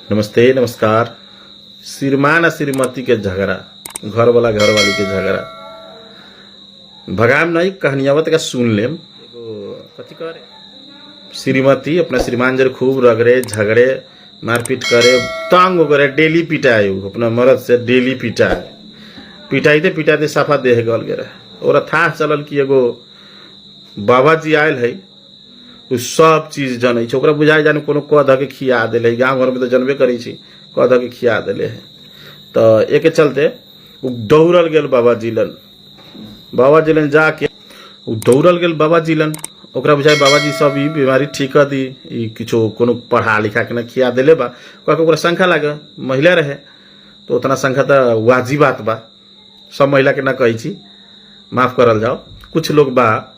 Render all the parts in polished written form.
नमस्ते नमस्कार। श्रीमान आ श्रीमती के झगड़ा, घर वाला घर वाली के झगड़ा भगाम नहीं, कहानियावत का सुन लेम। कथी करे, श्रीमती अपना श्रीमान जर खूब रगड़े झगड़े मारपीट करे, तंग करे, डेली पिटाए अपना मर्द से, डेली पिटाए, पिटाइते पिटाइते साफा देह गल गए। और था चलल कि एगो बाबा जी आयल है, उ सब चीज जनै छै, ओकरा बुझाई जाने कोनो कह ध के खिया देले। गाँव घर में तो जनबे करै छी, कह ध के खिया देले है। तो एक चलते उ दौड़ल गेल बाबा जी लन जाके उ दौड़ल गेल बाबा जी लन। ओकरा बुझाई बाबा जी सब ई बीमारी ठीक कर दी, ई किछो कोनो पढ़ा लिखा के ना खिया देले बा। कह के ओकरा शंका लागे, महिला रहे तो उतना शंका तो वाजिब बात बा, सब महिला के ना कही छी, माफ करल जाओ। कुछ लोग बा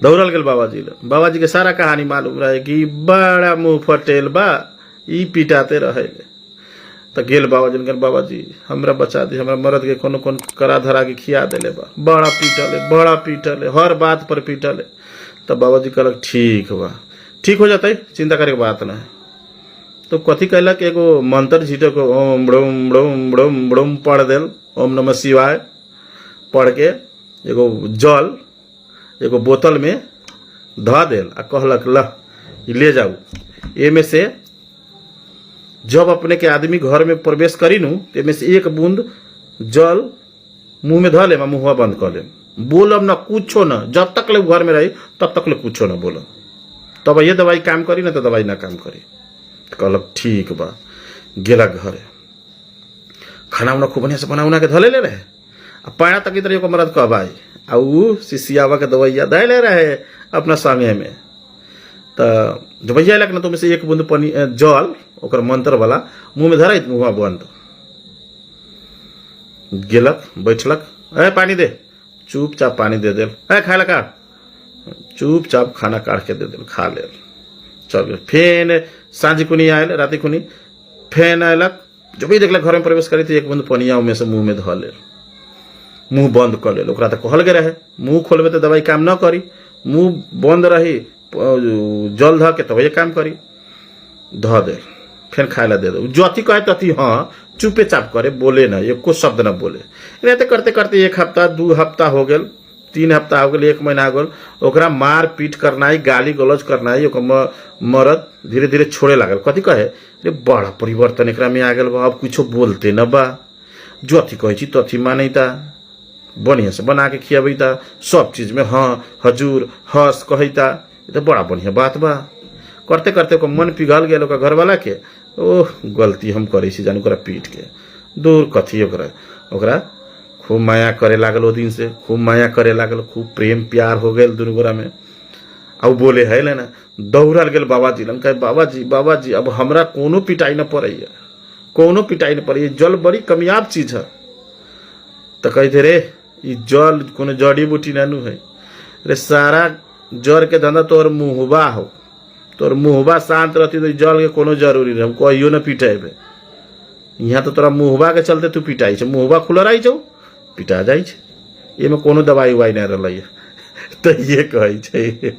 दौड़ल गेल बाबा जी के सारा कहानी मालूम रहे कि बड़ा मुंह फटेल बा, ई पिटाते रहे। तो गेल बाबा जी हमरा बचा दी, हमरा मर्द के कोनो करा धरा के खिया देले बा, बड़ा पीटले, हर बात पर पीटले। तब बाबा जी कहलक ठीक बा, ठीक हो जाते, चिंता करे के बात ना है। तो कथी कहलक, एगो मंत्र झीटो को ओम ब्रोम ब्रोम ब्रोम ब्रोम पढ़ देल, ओम नमः शिवाय पढ़ के एगो जल एगो बोतल में ध देल आ कहलक ल ले जाऊ। ए में से जब अपने के आदमी घर में प्रवेश करी नु, में से एक बूंद जल मुंह में ध ले, मुंहवा बंद कर ले, बोलब ना कुछो ना, जब तक ले घर में रही तब तक ले कुछो ना बोलो। तब ये दवाई काम करी ना तो दवाई ना काम करी। कहलक ठीक बा। गेला घरे, खाना उना खूब बढ़िया से बना उना के धले ले रहे। पाया तक इधर एगो मरद कब आई आ उ सिसियावा के दवाइया धैले रहे अपना संगे में। तो दवाइया लग ना, तो में से एक बूंद पानी जल ओकर मंत्र वाला मुंह में धराई, मुंह बंद। गेलक बैठलक, ए पानी दे, चुपचाप पानी दे देल। ए खाए लगा, चुपचाप खाना काट के दे देल, खा लेल, चल गए। फेन सांझ खुनी आयल, राति खुनी फेन आयलक, जब भी देखलक घर में प्रवेश करी तो एक बूंद पनिया में से मुंह में ध लेल, मुंह बंद कर लेल। ओकरा तो कहल गए रहे मुंह खोलबे तो दवाई काम न करी, मुंह बंद रही जल ध के तब ये काम करी। ध दे, फिर खाए ला दे दो, जति कहे तति हाँ चुपे चाप करे, बोले ना, एको शब्द ना बोले। रहते करते करते 1 हफ्ता 2 हफ्ता हो गए, 3 हफ्ता हो गए, 1 महीना हो गए। ओकरा मार पीट करनाई, गाली गलौज करनाई, मरद धीरे धीरे छोड़े लागल। कथी कहे, रे बड़ा परिवर्तन एकरा में आ गल बा, अब कुछो बोलते न बा, जति कहे छी तथी मानैता, बढ़िया से बना के खियाबैता, सब चीज में हाँ हजूर हस कहता। ये तो बड़ा बढ़िया बात बा। करते करते ओकर मन पिघल गया ओकर घर वाला के, ओह गलती हम करे छी जान, ओकरा पीट के दूर कथी। ओकरा खूब माया करे लागल, ओ दिन से खूब माया करे लागल, खूब प्रेम प्यार हो गए दुनू गोरा में। अब बोले है ना, दौड़ल गेल बाबा जी लंग, कहे बाबा जी अब हमरा कोनो पिटाई न पड़ैया, कोनो पिटाई न पड़ैया, जल बड़ी कमियाब चीज है। तो कहते रे ई जल कोनो जड़ी बूटी नानू है रे, सारा जड़ के धंधा तोर मुहबा हो, तोर मुहबा शांत रहती तो जल के कोनो जरूरी नहीं, हम कहियो न पिटेबे। यहाँ तो तोरा मुहबा के चलते तू पिटाई छे, मुहबा खुला रही छो पिटा जाई छे, ये में कोनो दवाई उवाई नहीं रही। तो ये कहे छे।